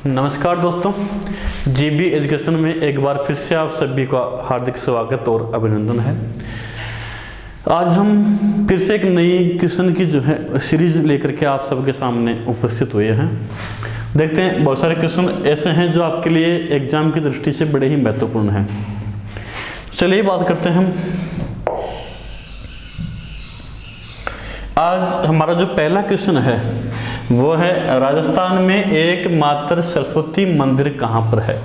नमस्कार दोस्तों, GB education में एक बार फिर से आप सभी का हार्दिक स्वागत और अभिनंदन है। आज हम फिर से एक नई क्वेश्चन की जो है सीरीज लेकर के आप सबके सामने उपस्थित हुए हैं। देखते हैं, बहुत सारे क्वेश्चन ऐसे हैं जो आपके लिए एग्जाम की दृष्टि से बड़े ही महत्वपूर्ण हैं। चलिए बात करते हैं हम। आज हमारा जो पहला क्वेश्चन है वो है, राजस्थान में एकमात्र सरस्वती मंदिर कहाँ पर है।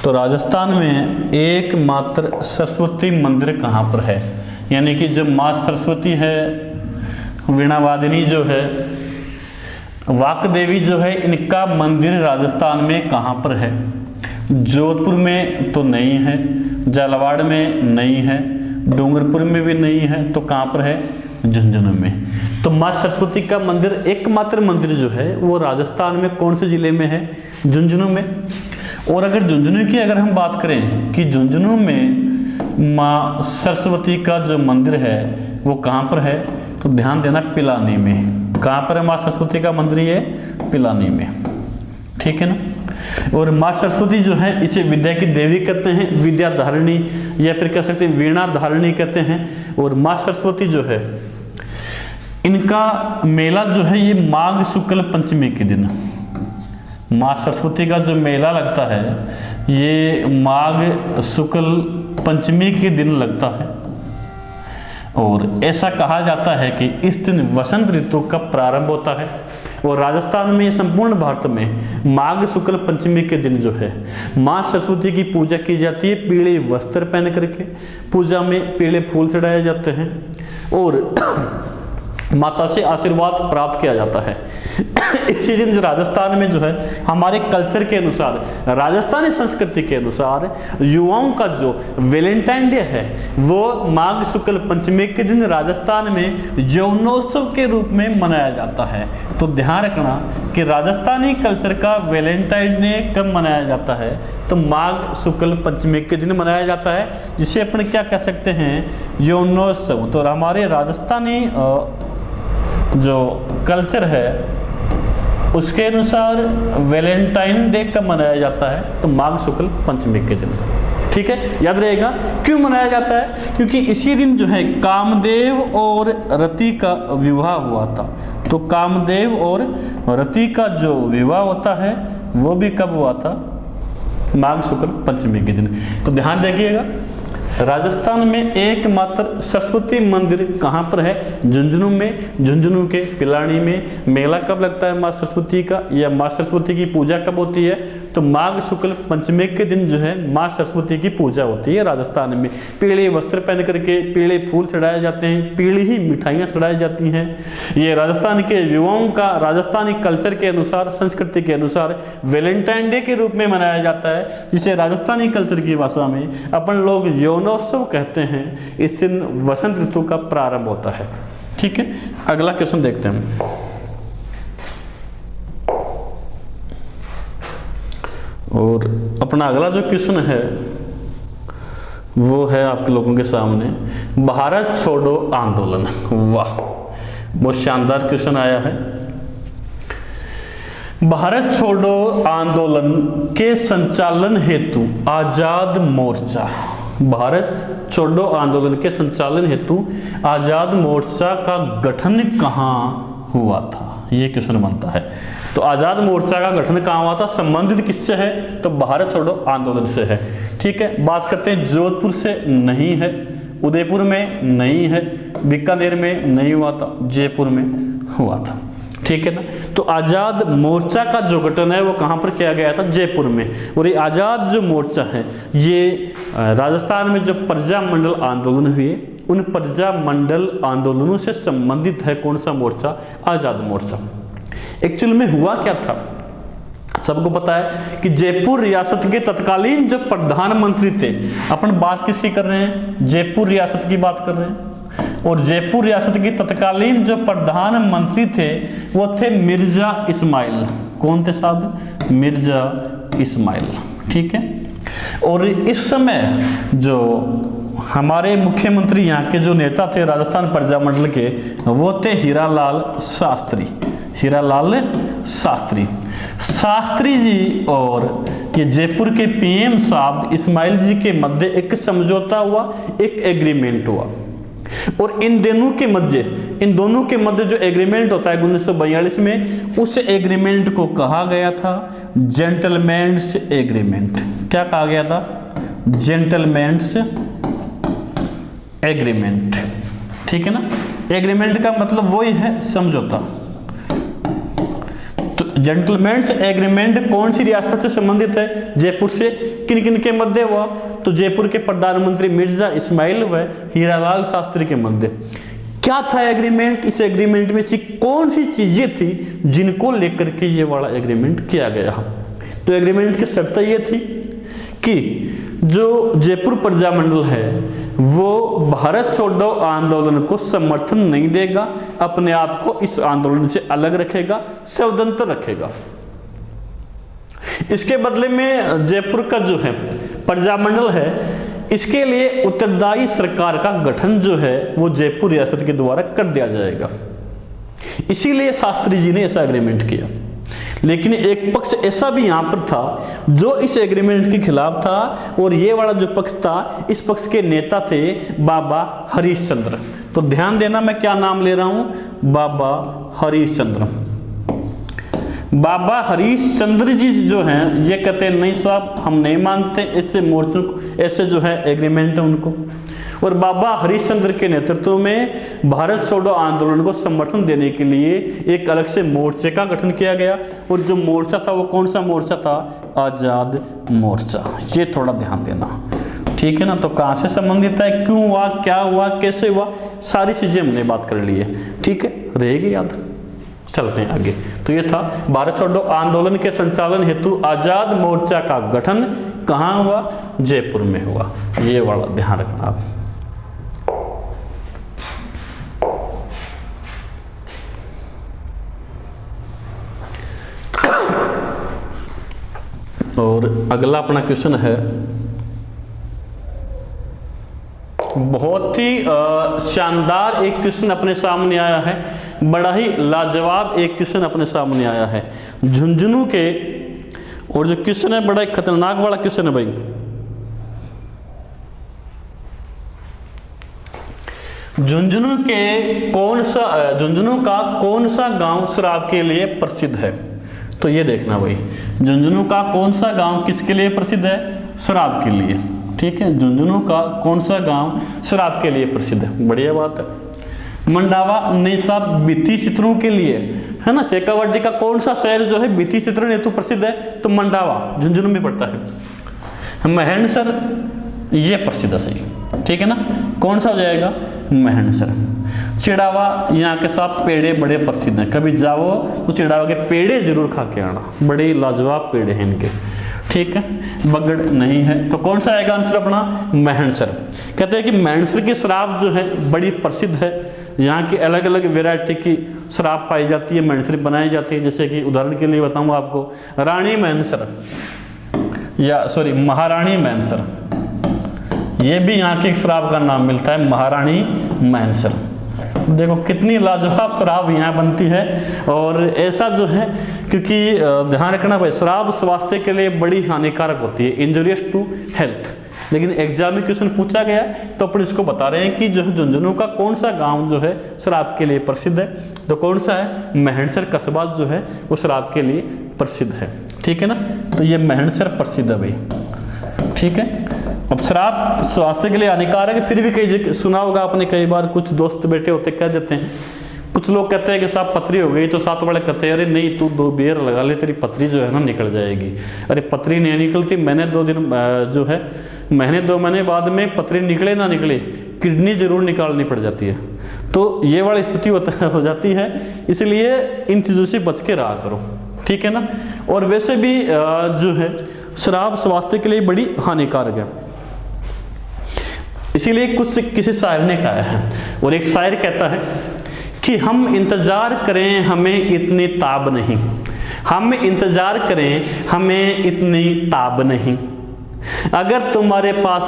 तो राजस्थान में एकमात्र सरस्वती मंदिर कहाँ पर है, यानी कि जो माँ सरस्वती है, वीणावादिनी जो है, वाक देवी जो है, इनका मंदिर राजस्थान में कहाँ पर है। जोधपुर में तो नहीं है, झालावाड़ में नहीं है, डूंगरपुर में भी नहीं है, तो कहाँ पर है, झुंझुनू में। तो माँ सरस्वती का मंदिर, एकमात्र मंदिर जो है वो राजस्थान में कौन से जिले में है, झुंझुनू में। और अगर झुंझुनू की अगर हम बात करें कि झुंझुनू में माँ सरस्वती का जो मंदिर है वो कहाँ पर है, तो ध्यान देना, पिलानी में। कहाँ पर है माँ सरस्वती का मंदिर, ये पिलानी में, ठीक है ना। और माँ सरस्वती जो है इसे विद्या की देवी कहते हैं, विद्या धारिणी, या फिर कह सकते हैं वीणा धारिणी कहते हैं। और माँ सरस्वती जो है, इनका मेला जो है ये माघ शुक्ल पंचमी के दिन, माँ सरस्वती का जो मेला लगता है ये माघ शुक्ल पंचमी के दिन लगता है। और ऐसा कहा जाता है कि इस दिन वसंत ऋतु का प्रारंभ होता है। और राजस्थान में, संपूर्ण भारत में माघ शुक्ल पंचमी के दिन जो है माँ सरस्वती की पूजा की जाती है। पीले वस्त्र पहन करके पूजा में पीले फूल चढ़ाए जाते हैं और माता से आशीर्वाद प्राप्त किया जाता है। इसी दिन राजस्थान में जो है हमारे कल्चर के अनुसार, राजस्थानी संस्कृति के अनुसार, युवाओं का जो वैलेंटाइन डे है वो माघ शुक्ल पंचमी के दिन राजस्थान में यौनोत्सव के रूप में मनाया जाता है। तो ध्यान रखना कि राजस्थानी कल्चर का वैलेंटाइन डे कब मनाया जाता है, तो माघ शुक्ल पंचमी के दिन मनाया जाता है, जिसे अपन क्या कह सकते हैं, यौनोत्सव। तो हमारे राजस्थानी जो कल्चर है उसके अनुसार वैलेंटाइन डे कब मनाया जाता है, तो माघ शुक्ल पंचमी के दिन, ठीक है। याद रहेगा क्यों मनाया जाता है, क्योंकि इसी दिन जो है कामदेव और रति का विवाह हुआ था। तो कामदेव और रति का जो विवाह होता है वो भी कब हुआ था, माघ शुक्ल पंचमी के दिन। तो ध्यान देखिएगा, राजस्थान में एकमात्र सरस्वती मंदिर कहाँ पर है, झुंझुनू में। झुंझुनू के पिलानी में मेला कब लगता है माँ सरस्वती का, या माँ सरस्वती की पूजा कब होती है, तो माघ शुक्ल पंचमी के दिन जो है माँ सरस्वती की पूजा होती है राजस्थान में। पीले वस्त्र पहन करके पीले फूल चढ़ाए जाते हैं, पीली ही मिठाइयाँ चढ़ाई जाती हैं। ये राजस्थान के युवाओं का राजस्थानी कल्चर के अनुसार, संस्कृति के अनुसार वैलेंटाइन डे के रूप में मनाया जाता है, जिसे राजस्थानी कल्चर की भाषा में अपन लोग यौनोत्सव कहते हैं। इस दिन वसंत ऋतु का प्रारंभ होता है, ठीक है। अगला क्वेश्चन देखते हैं। और अपना अगला जो क्वेश्चन है वो है आपके लोगों के सामने, भारत छोड़ो आंदोलन। वाह, बहुत शानदार क्वेश्चन आया है। भारत छोड़ो आंदोलन के संचालन हेतु आजाद मोर्चा, भारत छोड़ो आंदोलन के संचालन हेतु आजाद मोर्चा का गठन कहाँ हुआ था, ये क्वेश्चन बनता है। तो आजाद मोर्चा का गठन कहाँ हुआ था, संबंधित किससे है, तो भारत छोड़ो आंदोलन से है, ठीक है। बात करते हैं, जोधपुर से नहीं है, उदयपुर में नहीं है, बीकानेर में नहीं हुआ था, जयपुर में हुआ था, ठीक है ना। तो आजाद मोर्चा का जो गठन है वो कहाँ पर किया गया था, जयपुर में। और ये आजाद जो मोर्चा है ये राजस्थान में जो प्रजा मंडल आंदोलन हुए, उन प्रजा मंडल आंदोलनों से संबंधित है कौन सा मोर्चा, आजाद मोर्चा। एक्चुअल में हुआ क्या था, सबको पता है कि जयपुर रियासत के तत्कालीन जो प्रधानमंत्री थे, अपन बात किसकी कर रहे हैं, जयपुर रियासत की बात कर रहे हैं। और जयपुर रियासत के तत्कालीन जो प्रधानमंत्री थे वो थे मिर्जा इस्माइल। कौन थे साहब, मिर्जा इस्माइल, ठीक है। और इस समय जो हमारे मुख्यमंत्री, यहाँ के जो नेता थे राजस्थान प्रजा मंडल के, वो थे हीरालाल शास्त्री। हीरालाल शास्त्री। शास्त्री जी और ये जयपुर के पीएम साहब इस्माइल जी के मध्य एक समझौता हुआ, एक एग्रीमेंट हुआ। और इन दोनों के मध्य जो एग्रीमेंट होता है 1942 में, उस एग्रीमेंट को कहा गया था जेंटलमैन्स एग्रीमेंट। क्या कहा गया था? Gentleman's agreement. ठीक है ना। एग्रीमेंट का मतलब वही है समझौता। तो जेंटलमैन्स एग्रीमेंट कौन सी रियासत से संबंधित है? जयपुर से। किन किन के मध्य हुआ? तो जयपुर के प्रधानमंत्री मिर्जा इस्माइल व हीरालाल शास्त्री के मध्य। क्या था एग्रीमेंट? इस एग्रीमेंट में से कौन सी चीजें थी जिनको लेकर के ये वाला एग्रीमेंट किया गया? तो एग्रीमेंट की शर्त ये थी कि जो जयपुर प्रजामंडल है वो भारत छोड़ो आंदोलन को समर्थन नहीं देगा, अपने आप को इस आंदोलन से अलग रखेगा, स्वतंत्र रखेगा। इसके बदले में जयपुर का जो है प्रजामंडल है, इसके लिए उत्तरदायी सरकार का गठन जो है वो जयपुर रियासत के द्वारा कर दिया जाएगा। इसीलिए शास्त्री जी ने ऐसा एग्रीमेंट किया। लेकिन एक पक्ष ऐसा भी यहां पर था जो इस एग्रीमेंट के खिलाफ था, और ये वाला जो पक्ष था, इस पक्ष के नेता थे बाबा हरीश चंद्र। तो ध्यान देना मैं क्या नाम ले रहा हूं, बाबा हरीश चंद्र। बाबा हरीश चंद्र जी जो हैं ये कहते हैं नहीं साहब हम नहीं मानते ऐसे मोर्चों को, ऐसे जो है एग्रीमेंट है उनको। और बाबा हरीश चंद्र के नेतृत्व में भारत छोड़ो आंदोलन को समर्थन देने के लिए एक अलग से मोर्चे का गठन किया गया। और जो मोर्चा था वो कौन सा मोर्चा था? आजाद मोर्चा। ये थोड़ा ध्यान देना, ठीक है ना। तो कहाँ से संबंधित है, क्यों हुआ, क्या हुआ, कैसे हुआ, सारी चीजें हमने बात कर ली है। ठीक है, रहेगी याद। चलते हैं आगे। तो ये था भारत छोड़ो आंदोलन के संचालन हेतु आजाद मोर्चा का गठन कहाँ हुआ? जयपुर में हुआ। ये वाला ध्यान रखना आप। और अगला अपना क्वेश्चन है, बहुत ही शानदार एक क्वेश्चन अपने सामने आया है, बड़ा ही लाजवाब एक क्वेश्चन अपने सामने आया है झुंझुनू के। और जो क्वेश्चन है बड़ा ही खतरनाक वाला क्वेश्चन है भाई। झुंझुनू का कौन सा गांव शराब के लिए प्रसिद्ध है? तो ये देखना भाई, झुंझुनू का कौन सा गांव किसके लिए प्रसिद्ध है? शराब के लिए। ठीक है, झुंझुनू का कौन सा गांव शराब के लिए प्रसिद्ध है? बढ़िया बात है। मंडावा नहीं साहब बीती चित्रों के लिए है ना। शेखावटी का कौन सा शहर जो है बीती चित्रण हेतु प्रसिद्ध है? तो मंडावा झुंझुनू में पड़ता है। महणसर ये प्रसिद्ध है, सही, ठीक है ना। कौन सा हो जाएगा? महणसर। चिड़ावा, यहाँ के साथ पेड़े बड़े प्रसिद्ध हैं, कभी जाओ तो चिड़ावा के पेड़े जरूर खा के आना, बड़े लाजवाब पेड़े हैं इनके। ठीक है, बगड़ नहीं है, तो कौन सा आएगा आंसर अपना? महणसर। कहते हैं कि महणसर की शराब जो है बड़ी प्रसिद्ध है, यहाँ की अलग अलग वेराइटी की शराब पाई जाती है, महणसर बनाई जाती है। जैसे कि उदाहरण के लिए बताऊँ आपको, रानी महणसर या सॉरी महारानी महणसर, ये भी यहाँ की शराब का नाम मिलता है, महारानी महणसर। देखो कितनी लाजवाब शराब यहाँ बनती है। और ऐसा जो है, क्योंकि ध्यान रखना भाई, शराब स्वास्थ्य के लिए बड़ी हानिकारक होती है, इंजurious टू हेल्थ। लेकिन एग्जाम में क्वेश्चन पूछा गया है तो अपन इसको बता रहे हैं कि जो है झुंझुनू का कौन सा गांव जो है शराब के लिए प्रसिद्ध है? तो कौन सा है? महणसर कस्बा जो है वो शराब के लिए प्रसिद्ध है। ठीक है ना, तो ये महणसर प्रसिद्ध है भाई। ठीक है, अब शराब स्वास्थ्य के लिए हानिकारक है, फिर भी कई जगह सुना होगा आपने, कई बार कुछ दोस्त बैठे होते कह देते हैं, कुछ लोग कहते हैं कि साहब पथरी हो गई, तो साथ वाले कहते हैं अरे नहीं तू 2 बियर लगा ले, तेरी पथरी जो है ना निकल जाएगी। अरे पथरी नहीं निकलती, मैंने 2 दिन जो है महीने 2 महीने बाद में पथरी निकले ना निकले, किडनी जरूर निकालनी पड़ जाती है। तो ये वाली स्थिति हो जाती है, इसलिए इन चीज़ों से बच के रहा करो। ठीक है ना। और वैसे भी जो है शराब स्वास्थ्य के लिए बड़ी हानिकारक है, इसीलिए कुछ किसी शायर ने कहा है। और एक शायर कहता है कि हम इंतजार करें हमें इतनी ताब नहीं, हम इंतजार करें हमें इतनी ताब नहीं, अगर तुम्हारे पास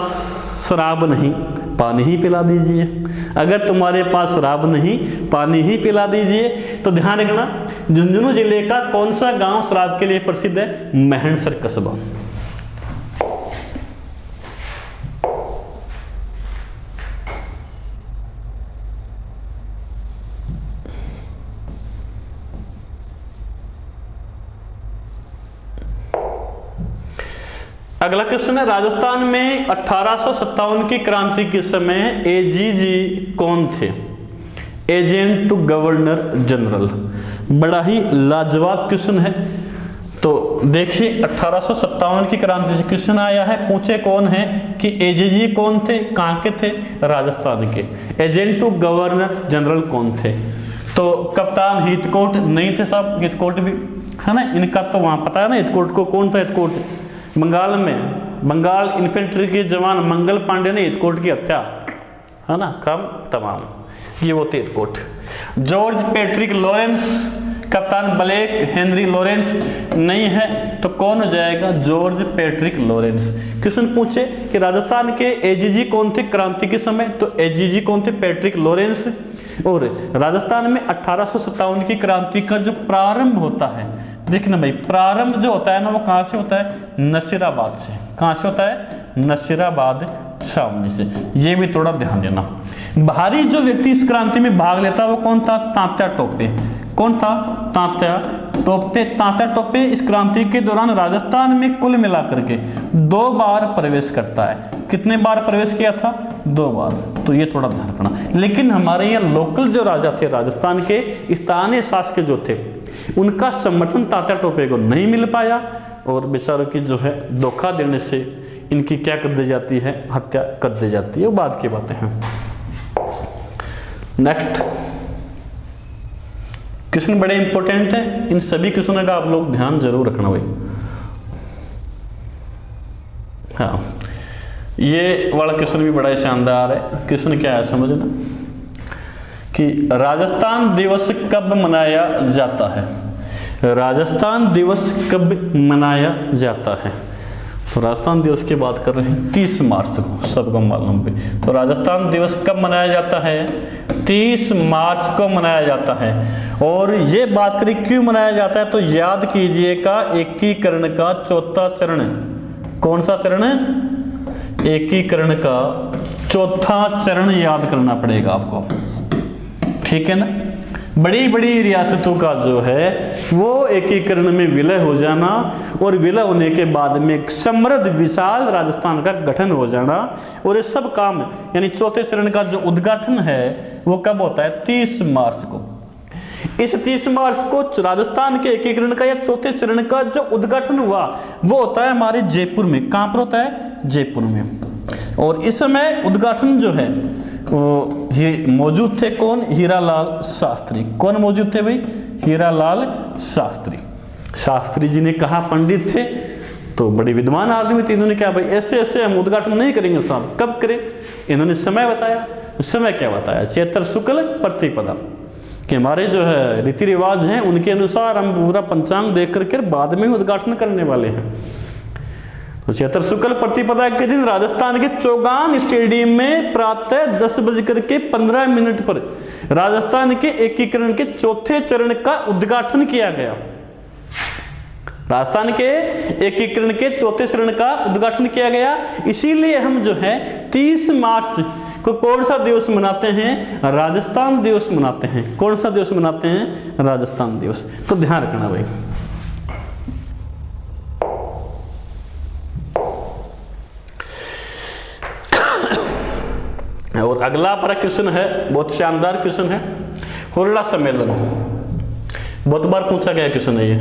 शराब नहीं पानी ही पिला दीजिए। अगर तुम्हारे पास शराब नहीं, पानी ही पिला दीजिए। तो ध्यान रखना, झुंझुनू जिले का कौन सा गांव शराब के लिए प्रसिद्ध है? महणसर कस्बा। अगला क्वेश्चन है, राजस्थान में 1857 की क्रांति के समय एजीजी कौन थे? Agent to governor general. बड़ा ही लाजवाब क्वेश्चन है। तो देखिए 1857 की क्रांति से क्वेश्चन आया है, पूछे कौन है कि एजीजी कौन थे, कहाँ के थे? राजस्थान के। एजेंट टू गवर्नर जनरल कौन थे? तो कप्तान हीथकोट नहीं थे साहब, हीथकोट भी है ना, इनका तो वहां पता है ना हीथकोट को, कौन था हीथकोट? बंगाल में बंगाल इन्फेंट्री के जवान मंगल पांडे ने हीथकोट की हत्या, है ना, कम तमाम, ये वो थे हीथकोट। जॉर्ज पैट्रिक लॉरेंस, कप्तान ब्लेक हेनरी लॉरेंस नहीं है, तो कौन हो जाएगा? George Patrick Lawrence. क्वेश्चन पूछे कि राजस्थान के एजीजी कौन थे क्रांति के समय, तो एजीजी कौन थे? Patrick Lawrence. और राजस्थान में 1857 की क्रांति का जो प्रारंभ होता है, देखना भाई, प्रारंभ जो होता है ना वो कहाँ से होता है? नसीराबाद से। कहाँ से होता है? नसीराबाद छावनी से। ये भी थोड़ा ध्यान देना। बाहरी जो व्यक्ति इस क्रांति में भाग लेता वो कौन था? तात्या टोपे। कौन था? तात्या टोपे। तात्या टोपे इस क्रांति के दौरान राजस्थान में कुल मिलाकर के 2 बार प्रवेश करता है। कितने बार प्रवेश किया था? 2 बार। तो ये थोड़ा ध्यान रखना। लेकिन हमारे यहाँ लोकल जो राजा थे राजस्थान के, स्थानीय शासक जो थे, उनका समर्थन तात्या टोपे को नहीं मिल पाया और बेचारों की जो है धोखा देने से इनकी क्या कर दी जाती है? हत्या कर दी जाती है। वो बाद की बातें हैं। नेक्स्ट क्वेश्चन बड़े इंपॉर्टेंट है, इन सभी क्वेश्चनों का आप लोग ध्यान जरूर रखना भाई। हाँ, ये वाला क्वेश्चन भी बड़ा शानदार है। क्वेश्चन क्या है समझना कि राजस्थान दिवस कब मनाया जाता है? राजस्थान दिवस कब मनाया जाता है? तो राजस्थान दिवस की बात कर रहे हैं 30 मार्च को, सबको मालूम भी। तो राजस्थान दिवस कब मनाया जाता है? 30 मार्च को मनाया जाता है। और ये बात करें क्यों मनाया जाता है, तो याद कीजिएगा एकीकरण का 4था चरण। कौन सा चरण? एकीकरण का 4था चरण याद करना पड़ेगा आपको, ठीक है ना। बड़ी बड़ी रियासतों का जो है वो एकीकरण में विलय हो जाना और विलय होने के बाद में एक समृद्ध विशाल राजस्थान का गठन हो जाना, और ये सब काम यानी 4थे चरण का जो उद्घाटन है वो कब होता है? 30 मार्च को। इस 30 मार्च को राजस्थान के एकीकरण का या 4थे चरण का जो उद्घाटन हुआ वो होता है हमारे जयपुर में। कहाँ पर होता है? जयपुर में। और इस समय उद्घाटन जो है वो मौजूद थे कौन? हीरालाल शास्त्री। कौन मौजूद थे भाई? हीरालाल शास्त्री। शास्त्री जी ने कहा, पंडित थे तो बड़े विद्वान आदमी थे, इन्होंने क्या भाई ऐसे ऐसे हम उद्घाटन नहीं करेंगे साहब। कब करें? इन्होंने समय बताया। समय क्या बताया? चैत्र शुक्ल प्रतिपदा कि हमारे जो है रीति रिवाज हैं उनके अनुसार हम पूरा पंचांग देख करके बाद में उद्घाटन करने वाले हैं। तो चैत्र शुक्ल प्रतिपदा के दिन राजस्थान के चौगान स्टेडियम में प्रातः 10:15 पर राजस्थान के एकीकरण के 4थे चरण का उद्घाटन किया गया। राजस्थान के एकीकरण के 4थे चरण का उद्घाटन किया गया। इसीलिए हम जो है 30 मार्च को कौन सा दिवस मनाते हैं? राजस्थान दिवस मनाते हैं। कौन सा दिवस मनाते हैं? राजस्थान दिवस। तो ध्यान रखना भाई। और अगला हमारा क्वेश्चन है, बहुत शानदार क्वेश्चन है, हुरडा सम्मेलन। बहुत बार पूछा गया क्वेश्चन है ये।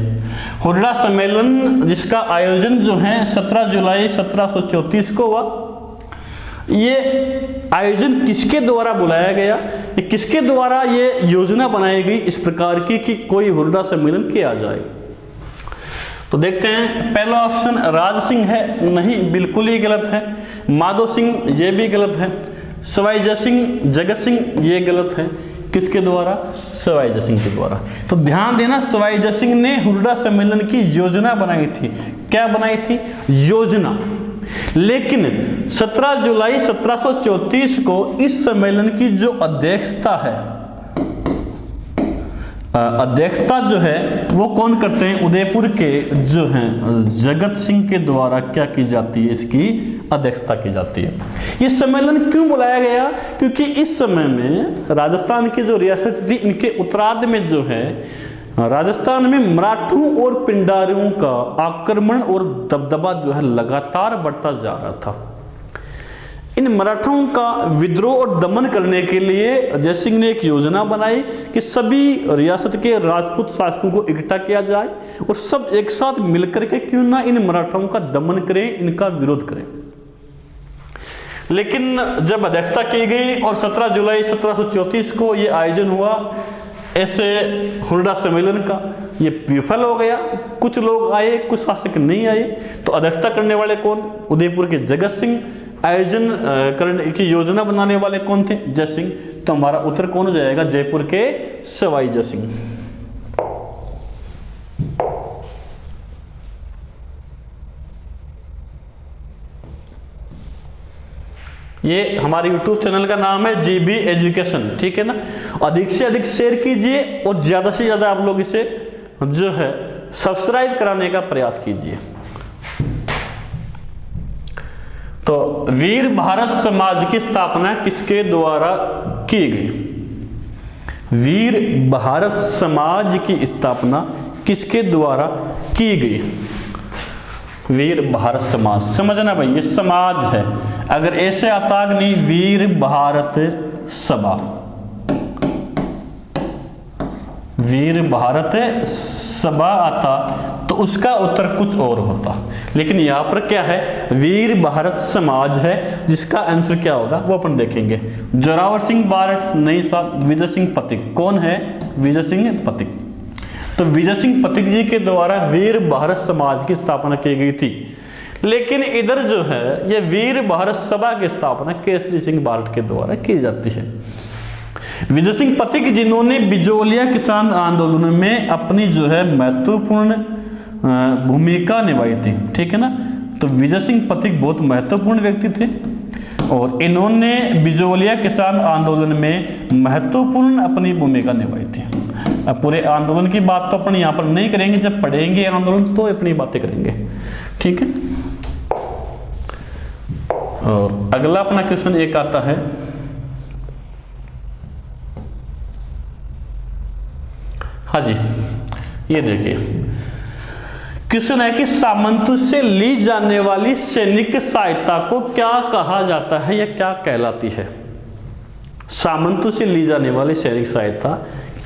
हुरडा सम्मेलन जिसका आयोजन जो है 17 जुलाई 1734 को हुआ। ये आयोजन किसके द्वारा बुलाया गया? ये किसके द्वारा ये योजना बनाई गई इस प्रकार की कि कोई हुरडा सम्मेलन किया जाए? तो देखते हैं। पहला ऑप्शन राज सिंह है, नहीं, बिल्कुल ही गलत है। माधो सिंह, ये भी गलत है। सवाई जय सिंह, जगत सिंह, ये गलत है। किसके द्वारा? सवाई जय सिंह के द्वारा। तो ध्यान देना, सवाई जय सिंह ने हुरडा सम्मेलन की योजना बनाई थी। क्या बनाई थी? योजना। लेकिन 17 जुलाई 1734 को इस सम्मेलन की जो अध्यक्षता है, अध्यक्षता जो है वो कौन करते हैं, उदयपुर के जो हैं जगत सिंह के द्वारा क्या की जाती है, इसकी अध्यक्षता की जाती है। ये सम्मेलन क्यों बुलाया गया, क्योंकि इस समय में राजस्थान की जो रियासत थी, इनके उत्तरार्ध में जो है राजस्थान में मराठों और पिंडारियों का आक्रमण और दबदबा जो है लगातार बढ़ता जा रहा था। इन मराठाओं का विद्रोह और दमन करने के लिए जयसिंह ने एक योजना बनाई कि सभी रियासत के राजपूत शासकों को इकट्ठा किया जाए और सब एक साथ मिलकर के क्यों ना इन मराठाओं का दमन करें, इनका विरोध करें। लेकिन जब अध्यक्षता की गई और 17 जुलाई 1734 को ये आयोजन हुआ ऐसे हुरडा सम्मेलन का, ये विफल हो गया। कुछ लोग आए, कुछ शासक नहीं आए। तो अध्यक्षता करने वाले कौन, उदयपुर के जगत सिंह। आयोजन करने की योजना बनाने वाले कौन थे, जय सिंह। तो हमारा उत्तर कौन हो जाएगा, जयपुर के सवाई जय सिंह। ये हमारे YouTube चैनल का नाम है GB एजुकेशन, ठीक है ना। अधिक से अधिक शेयर कीजिए और ज्यादा से ज्यादा आप लोग इसे जो है सब्सक्राइब कराने का प्रयास कीजिए। तो वीर भारत समाज की स्थापना किसके द्वारा की गई, वीर भारत समाज की स्थापना किसके द्वारा की गई, वीर भारत समाज। समझना भाई, ये समाज है, अगर ऐसे आता नहीं वीर भारत सभा, वीर भारत सभा आता तो उसका उत्तर कुछ और होता। लेकिन यहां पर क्या है, वीर भारत समाज है, जिसका आंसर क्या होगा वो अपन देखेंगे। जोरावर सिंह बारठ नहीं साहब, विजय सिंह पथिक। कौन है, विजय सिंह पथिक। तो विजय सिंह पथिक जी के द्वारा वीर भारत समाज की स्थापना की गई थी। लेकिन इधर जो है ये वीर भारत सभा की स्थापना केसरी सिंह बारठ के द्वारा की जाती है। विजय सिंह पथिक जिन्होंने बिजोलिया किसान आंदोलन में अपनी जो है महत्वपूर्ण भूमिका निभाई थी, ठीक है ना। तो विजय सिंह पथिक बहुत महत्वपूर्ण व्यक्ति थे और इन्होंने बिजोलिया किसान आंदोलन में महत्वपूर्ण अपनी भूमिका निभाई थी। अब पूरे आंदोलन की बात तो अपन यहाँ पर नहीं करेंगे, जब पढ़ेंगे आंदोलन तो अपनी बातें करेंगे, ठीक है। और अगला अपना क्वेश्चन एक आता है, हाँ जी, ये देखिए क्वेश्चन है कि सामंतों से ली जाने वाली सैनिक सहायता को क्या कहा जाता है या क्या कहलाती है। सामंतों से ली जाने वाली सैनिक सहायता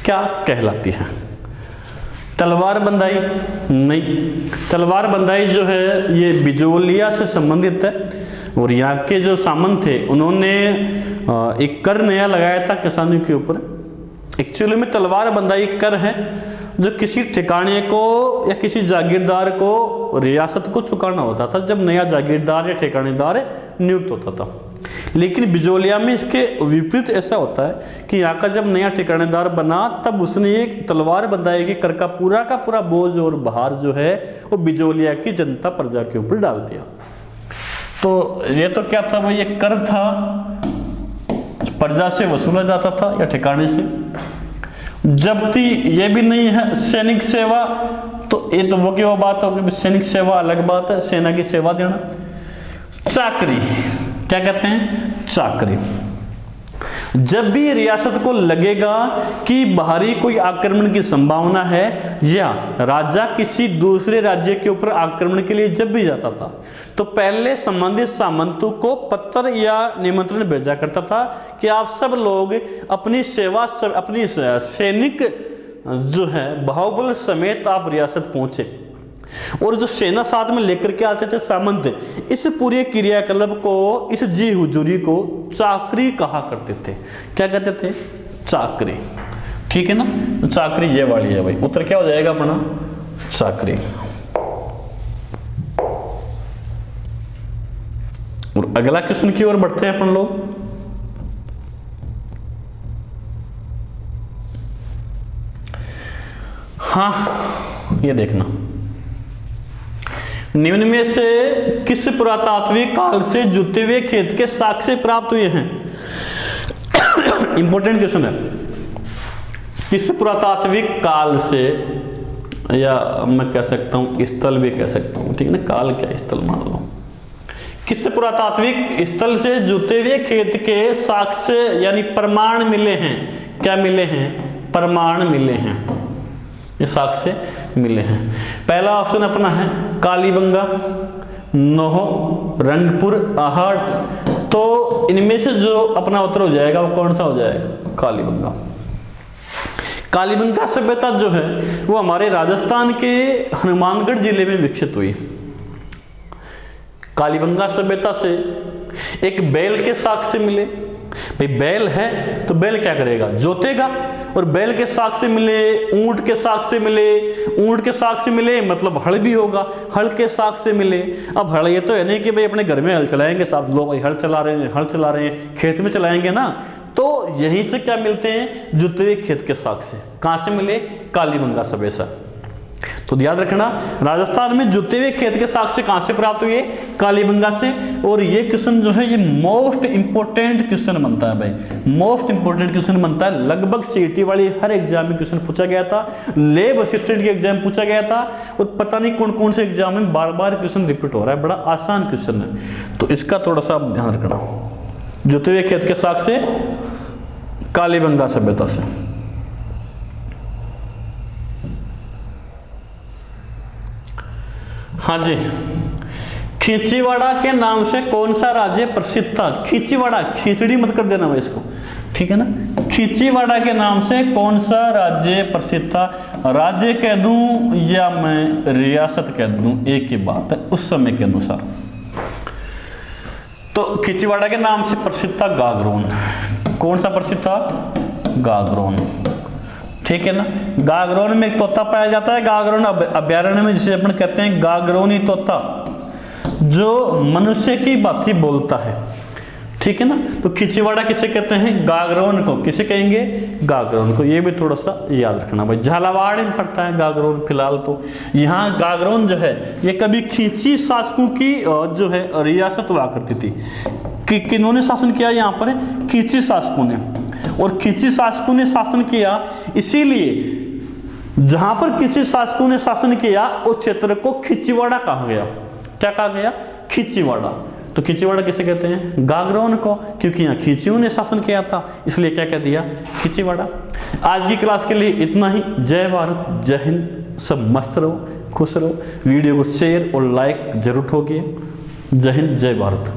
क्या कहलाती है। तलवार बंदाई नहीं, तलवार बंदाई जो है ये बिजोलिया से संबंधित है और यहाँ के जो सामंत थे उन्होंने एक कर नया लगाया था किसानों के ऊपर। एक्चुअली में तलवार बंदाई कर है जो किसी ठिकाने को या किसी जागीरदार को रियासत को चुकाना होता था जब नया जागीरदार या ठिकानेदार नियुक्त होता था। लेकिन बिजोलिया में इसके विपरीत ऐसा होता है कि यहाँ का जब नया ठिकानेदार बना तब उसने एक तलवार बंदाई के कर का पूरा बोझ और भार जो है वो बिजोलिया की जनता प्रजा के ऊपर डाल दिया। तो ये तो क्या था भाई, ये कर था प्रजा से वसूला जाता था या ठिकाने से। जब्ती ये भी नहीं है। सैनिक सेवा तो ये तो वो की वो बात होगी, सैनिक सेवा अलग बात है, सेना की सेवा देना। चाकरी क्या कहते हैं, चाकरी। जब भी रियासत को लगेगा कि बाहरी कोई आक्रमण की संभावना है या राजा किसी दूसरे राज्य के ऊपर आक्रमण के लिए जब भी जाता था तो पहले संबंधित सामंतों को पत्र या निमंत्रण भेजा करता था कि आप सब लोग अपनी सेवा अपनी सैनिक जो है बाहुबल समेत आप रियासत पहुंचे। और जो सेना साथ में लेकर के आते थे सामंत, इस पूरे क्रियाकलाप को, इस जी हुजूरी को चाकरी कहा करते थे। क्या कहते थे, चाकरी, ठीक है ना। तो चाकरी ये वाली है भाई, उत्तर क्या हो जाएगा अपना, चाकरी। और अगला क्वेश्चन की ओर बढ़ते हैं अपन लोग। हाँ ये देखना, निम्न में से किस पुरातात्विक काल से जुते हुए खेत के साक्ष्य प्राप्त हुए हैं? इंपॉर्टेंट क्वेश्चन है। किस पुरातात्विक काल से, या मैं कह सकता हूं स्थल भी कह सकता हूं, ठीक है ना, काल क्या स्थल मान लो, किस पुरातात्विक स्थल से जुते हुए खेत के साक्ष्य यानी प्रमाण मिले हैं? क्या मिले हैं? प्रमाण मिले हैं, ये साक्ष्य मिले हैं। पहला ऑप्शन अपना है कालीबंगा, नोह, रंगपुर, आहट। तो इनमें से जो अपना उत्तर हो जाएगा वो कौन सा हो जाएगा? कालीबंगा। कालीबंगा सभ्यता जो है वो हमारे राजस्थान के हनुमानगढ़ जिले में विकसित हुई। कालीबंगा सभ्यता से एक बैल के साक्ष्य मिले। भाई बैल है तो बैल क्या करेगा? जोतेगा। और बैल के साक्ष्य मिले, ऊंट के साक्ष्य मिले, ऊंट के साक्ष्य मिले मतलब हल भी होगा, हल के साक्ष्य मिले। अब हल ये तो है नहीं कि भाई अपने घर में हल चलाएंगे, साहब लोग भाई हल चला रहे हैं, खेत में चलाएंगे ना। तो यहीं से क्या मिलते हैं? जुते हुए खेत के साक्ष्य। कहां से मिले? कालीबंगा सभ्यता। तो याद रखना, राजस्थान में जुते हुए खेत के साक्ष्य कहां से प्राप्त हुए? कालीबंगा से। और ये क्वेश्चन जो है ये मोस्ट इंपोर्टेंट क्वेश्चन बनता है भाई, मोस्ट इंपोर्टेंट क्वेश्चन बनता है। लगभग सीईटी वाली हर एग्जाम में क्वेश्चन पूछा गया था, लैब असिस्टेंट के एग्जाम पूछा गया था, और पता नहीं कौन कौन से एग्जाम में बार बार क्वेश्चन रिपीट हो रहा है। बड़ा आसान क्वेश्चन है, तो इसका थोड़ा सा आप ध्यान रखना। जुते हुए खेत के साक्ष्य कालीबंगा सभ्यता से। हाँ जी, खींचीवाड़ा के नाम से कौन सा राज्य प्रसिद्ध था? खींचीवाड़ा, खींचड़ी मत कर देना भाई इसको, ठीक है ना। खींचीवाड़ा के नाम से कौन सा राज्य प्रसिद्ध था? राज्य कह दूं या मैं रियासत कह दूं, एक ही बात है उस समय के अनुसार। तो खींचीवाड़ा के नाम से प्रसिद्ध था गागरोन। कौन सा प्रसिद्ध था? गागरोन, ठीक है ना। गागरोन में एक तोता पाया जाता है, गागरोन अभ्यारण्य में, जिसे अपन कहते हैं गागरोनी तोता, जो मनुष्य की भांति बोलता है, ठीक है ना। तो खींचीवाड़ा किसे कहते हैं? गागरोन को। किसे कहेंगे? गागरोन को। ये भी थोड़ा सा याद रखना भाई। झालावाड़ में पड़ता है गागरोन फिलहाल। तो यहाँ गागरोन जो है ये कभी खींची शासकों की जो है रियासत हुआ करती थी। कि किन्होंने शासन किया यहाँ पर? खींची शासकों ने। और खींची शासकों ने शासन किया, इसीलिए जहां पर खींची शासकों ने शासन किया उस क्षेत्र को खींचीवाड़ा कहा गया। क्या कहा गया? खींचीवाड़ा। तो खींचीवाड़ा किसे कहते हैं? गागरोन को, क्योंकि यहाँ खींचियों ने शासन किया था, इसलिए क्या कह दिया? खींचीवाड़ा। आज की क्लास के लिए इतना ही। जय भारत, जय हिंद। सब मस्त रहो, खुश रहो। वीडियो को शेयर और लाइक जरूर ठोकिए। जय हिंद, जय भारत।